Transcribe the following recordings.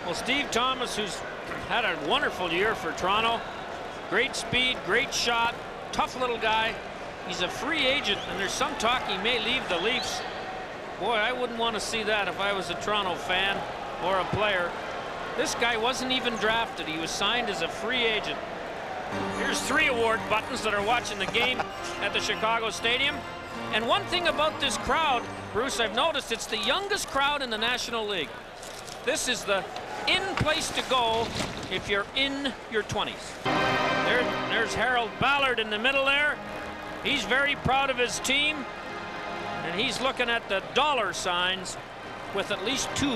Well, Steve Thomas, who's had a wonderful year for Toronto, great speed, great shot, tough little guy. He's a free agent, and there's some talk he may leave the Leafs. Boy, I wouldn't want to see that if I was a Toronto fan or a player. This guy wasn't even drafted. He was signed as a free agent. Here's 3 award buttons that are watching the game at the Chicago Stadium. And one thing about this crowd, Bruce, I've noticed it's the youngest crowd in the National League. This is the in place to go if you're in your 20s. There's Harold Ballard in the middle there. He's very proud of his team, and he's looking at the dollar signs with at least 2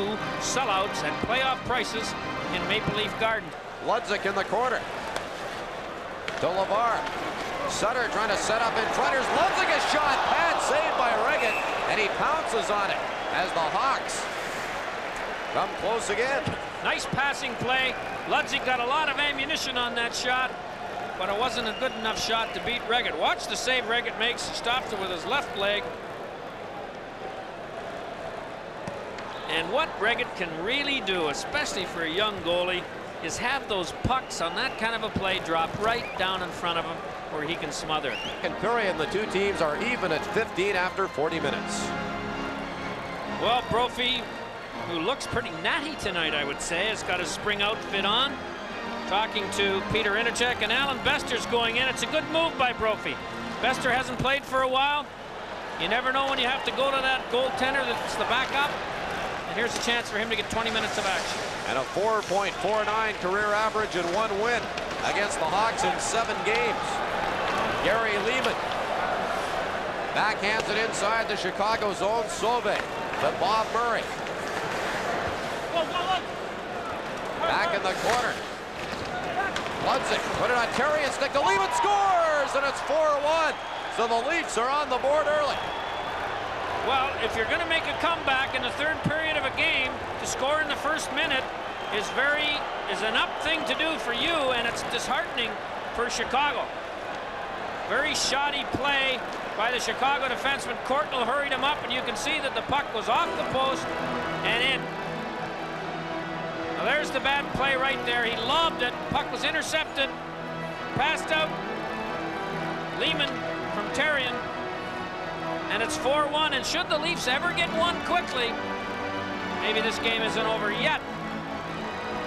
sellouts at playoff prices in Maple Leaf Garden. Ludzik in the corner to LeVar. Sutter trying to set up in front. Here's Ludzik, a shot. Pad saved by Reggett, and he pounces on it as the Hawks come close again. Nice passing play. Ludzik got a lot of ammunition on that shot, but it wasn't a good enough shot to beat Reggett. Watch the save Reggett makes. He stopped it with his left leg. And what Reggett can really do, especially for a young goalie, is have those pucks on that kind of a play drop right down in front of him where he can smother it. And period, the 2 teams are even at 15 after 40 minutes. Well, Brophy, who looks pretty natty tonight, I would say, has got his spring outfit on. Talking to Peter Inachek, and Alan Bester's going in. It's a good move by Brophy. Bester hasn't played for a while. You never know when you have to go to that goaltender that's the backup. And here's a chance for him to get 20 minutes of action. And a 4.49 career average and 1 win against the Hawks in 7 games. Gary Lehman backhands it inside the Chicago zone. Sauve to Bob Murray. Back in the corner. Ludzik put it on Terry and stick to Lehman, scores, and it's 4-1. So the Leafs are on the board early. Well, if you're going to make a comeback in the 3rd period of a game, to score in the 1st minute is an up thing to do for you, and it's disheartening for Chicago. Very shoddy play by the Chicago defenseman. Courtnall hurried him up, and you can see that the puck was off the post and in. Now there's the bad play right there. He lobbed it. Puck was intercepted. Passed out. Lehman from Terrien. And it's 4-1. And should the Leafs ever get one quickly, maybe this game isn't over yet.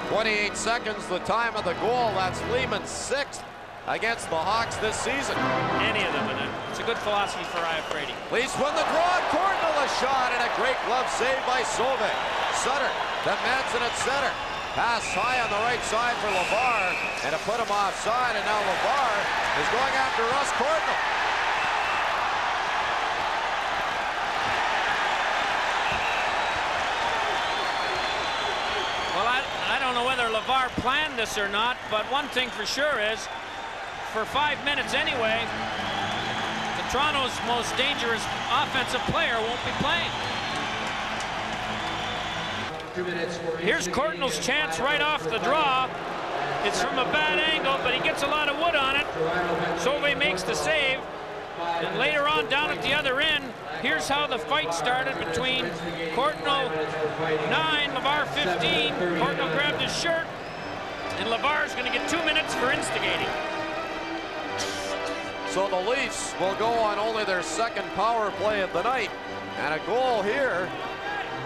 28 seconds, the time of the goal. That's Lehman's 6th against the Hawks this season. Any of them, and it's a good philosophy for Aya Brady. Leafs win the draw. Courtnall a shot, and a great glove save by Sauve. Sutter to Manson at center. Pass high on the right side for LeVar, and to put him offside, and now LeVar is going after Russ Courtnall. Well, I don't know whether LeVar planned this or not, but one thing for sure is, for 5 minutes anyway, the Toronto's most dangerous offensive player won't be playing. Here's Courtnall's chance right off the draw. It's from a bad angle, but he gets a lot of wood on it. Sauve makes the save. And later on, down at the other end, here's how the fight started between Courtnall 9, LeVar 15. Courtnall grabbed his shirt, and LeVar's going to get 2 minutes for instigating. So the Leafs will go on only their 2nd power play of the night. And a goal here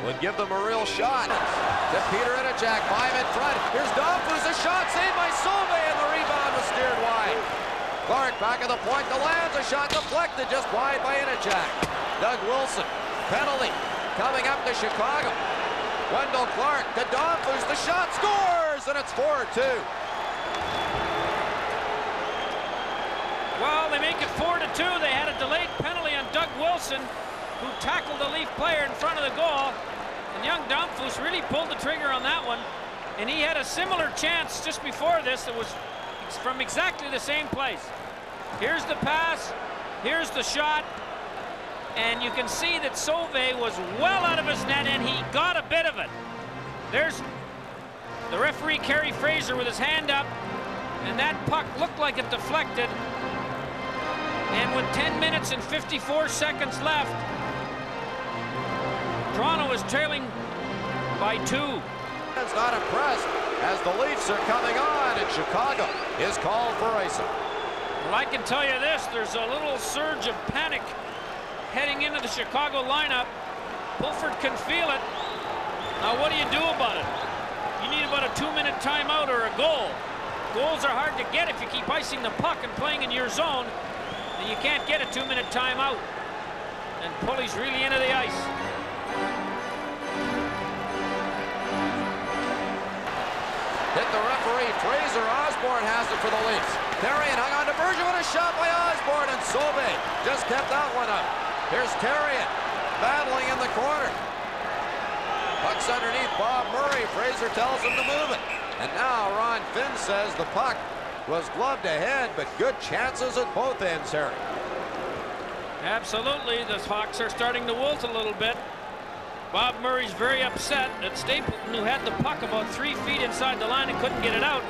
would give them a real shot. To Peter Inachek, 5 in front. Here's Domfus, a shot saved by Sauve, and the rebound was steered wide. Clark back at the point, the lands, a shot deflected just wide by Inachek. Doug Wilson, penalty, coming up to Chicago. Wendell Clark to Domfus, the shot scores, and it's 4-2. Well, they make it 4-2. They had a delayed penalty on Doug Wilson, who tackled the Leaf player in front of the goal. And young Domfus really pulled the trigger on that one. And he had a similar chance just before this that was from exactly the same place. Here's the pass. Here's the shot. And you can see that Sauve was well out of his net, and he got a bit of it. There's the referee, Kerry Fraser, with his hand up. And that puck looked like it deflected. And with 10 minutes and 54 seconds left, Toronto is trailing by 2. It's not impressed as the Leafs are coming on, and Chicago is called for icing. Well, I can tell you this, there's a little surge of panic heading into the Chicago lineup. Pulford can feel it. Now, what do you do about it? You need about a 2-minute timeout or a goal. Goals are hard to get if you keep icing the puck and playing in your zone, and you can't get a 2-minute timeout. And Pulley's really into the ice. Hit the referee. Fraser Osborne has it for the Leafs. Therrien hung on to Bergeron with a shot by Osborne, and Sauvé just kept that one up. Here's Therrien battling in the corner. Puck's underneath Bob Murray. Fraser tells him to move it. And now Ron Finn says the puck was gloved ahead, but good chances at both ends, Harry. Absolutely. The Hawks are starting to wilt a little bit. Bob Murray's very upset that Stapleton, who had the puck about 3 feet inside the line and couldn't get it out.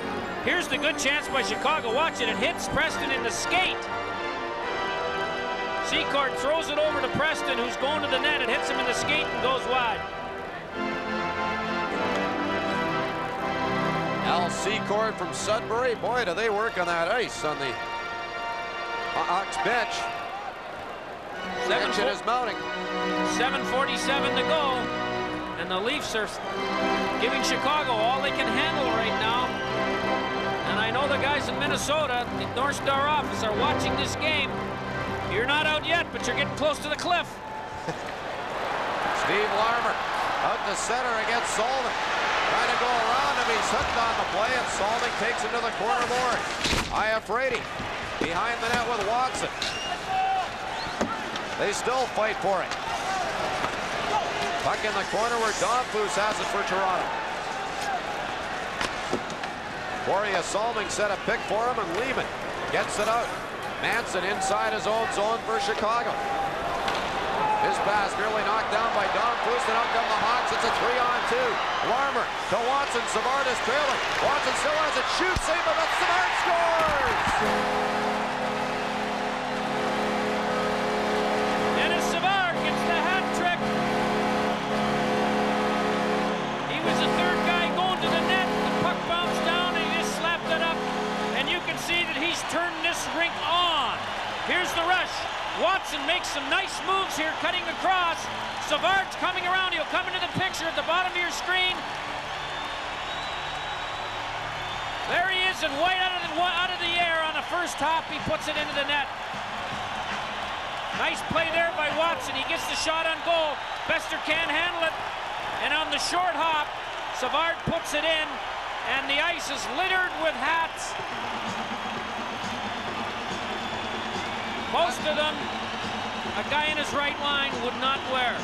Here's the good chance by Chicago. Watch it. It hits Preston in the skate. Secord throws it over to Preston, who's going to the net. It hits him in the skate and goes wide. Al Secord from Sudbury. Boy, do they work on that ice on the Hawks bench. Tension is mounting. 7:47 to go, and the Leafs are giving Chicago all they can handle right now. And I know the guys in Minnesota, the North Star office, are watching this game. You're not out yet, but you're getting close to the cliff. Steve Larmer out to center against Sullivan. Trying to go around him. He's hooked on the play, and Sullivan takes him to the corner board. Iafrate behind the net with Watson. They still fight for it. Puck in the corner where Domfus has it for Toronto. Poirier Salming set a pick for him, and Lehman gets it out. Manson inside his own zone for Chicago. His pass nearly knocked down by Domfus, and out come the Hawks. It's a 3-on-2. Larmer to Watson. Savard is trailing. Watson still has it. Shoots, save him, but Savard scores! Denis Savard gets the hat trick. He was the third guy going to the net. The puck bounced down, and he just slapped it up. And you can see that he's turned this rink on. Here's the rush. Watson makes some nice moves here, cutting across. Savard's coming around. He'll come into the picture at the bottom of your screen. There he is, and right out of the air on the first hop, he puts it into the net. Nice play there by Watson. He gets the shot on goal. Bester can't handle it. And on the short hop, Savard puts it in, and the ice is littered with hats. Most of them, a guy in his right line would not wear.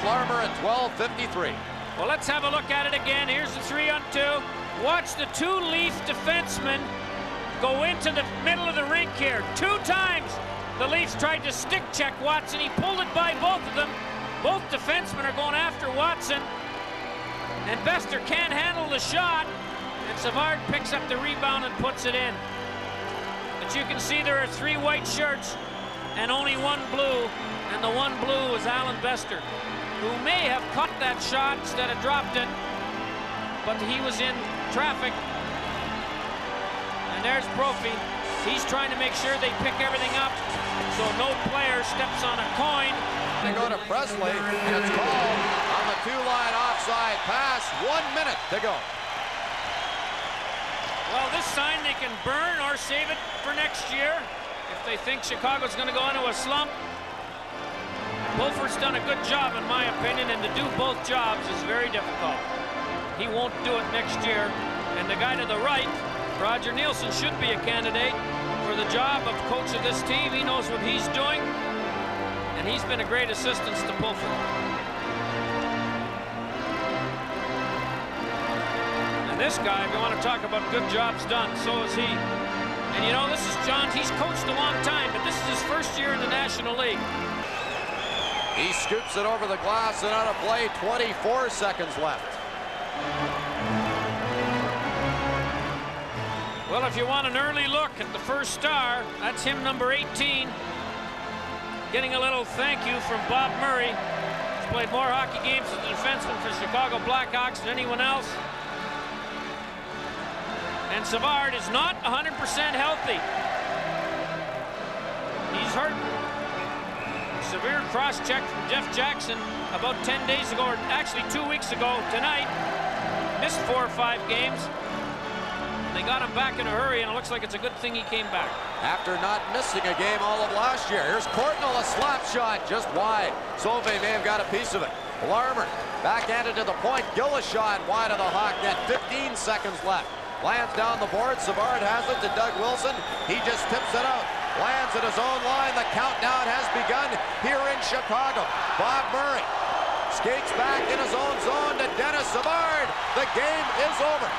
Larmer at 12:53. Well, let's have a look at it again. Here's the 3-on-2. Watch the two Leaf defensemen go into the middle of the rink here. 2 times the Leafs tried to stick check Watson. He pulled it by both of them. Both defensemen are going after Watson. And Bester can't handle the shot. And Savard picks up the rebound and puts it in. But you can see there are 3 white shirts and only 1 blue. And the 1 blue is Alan Bester, who may have caught that shot instead of dropped it. But he was in traffic. And there's Brophy. He's trying to make sure they pick everything up so no player steps on a coin. They go to Presley, and it's called on the 2-line offside pass. 1 minute to go. Well, this sign they can burn or save it for next year if they think Chicago's going to go into a slump. Pulford's done a good job, in my opinion, and to do both jobs is very difficult. He won't do it next year. And the guy to the right, Roger Nielsen, should be a candidate for the job of coach of this team. He knows what he's doing, and he's been a great assistance to Pulford. And this guy, if you want to talk about good jobs done, so is he. And you know, this is John, he's coached a long time, but this is his first year in the National League. He scoops it over the glass and out of play. 24 seconds left. Well, if you want an early look at the first star, that's him, number 18. Getting a little thank you from Bob Murray. played more hockey games as a defenseman for Chicago Blackhawks than anyone else. And Savard is not 100% healthy. He's hurt. Severe cross-check from Jeff Jackson about 10 days ago, or actually 2 weeks ago tonight. Missed 4 or 5 games. They got him back in a hurry, and it looks like it's a good thing he came back. After not missing a game all of last year. Here's Courtnall, a slap shot just wide. Sauvé may have got a piece of it. Larmer backhanded to the point. Gill a shot wide of the Hawk net. 15 seconds left. Lands down the board. Savard has it to Doug Wilson. He just tips it out. Lands at his own line. The countdown has begun here in Chicago. Bob Murray skates back in his own zone to Denis Savard. The game is over.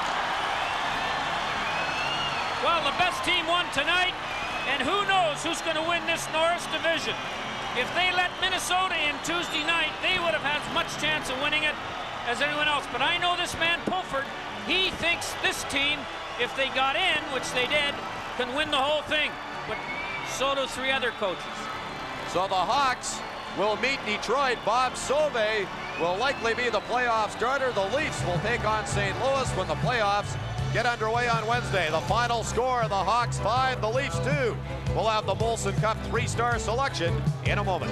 Well, the best team won tonight, and who knows who's going to win this Norris division. If they let Minnesota in Tuesday night, they would have had as much chance of winning it as anyone else. But I know this man, Pulford, he thinks this team, if they got in, which they did, can win the whole thing. But so do 3 other coaches. So the Hawks will meet Detroit. Bob Sauvé will likely be the playoff starter. The Leafs will take on St. Louis when the playoffs get underway on Wednesday. The final score, the Hawks 5, the Leafs 2. We'll have the Molson Cup 3-star selection in a moment.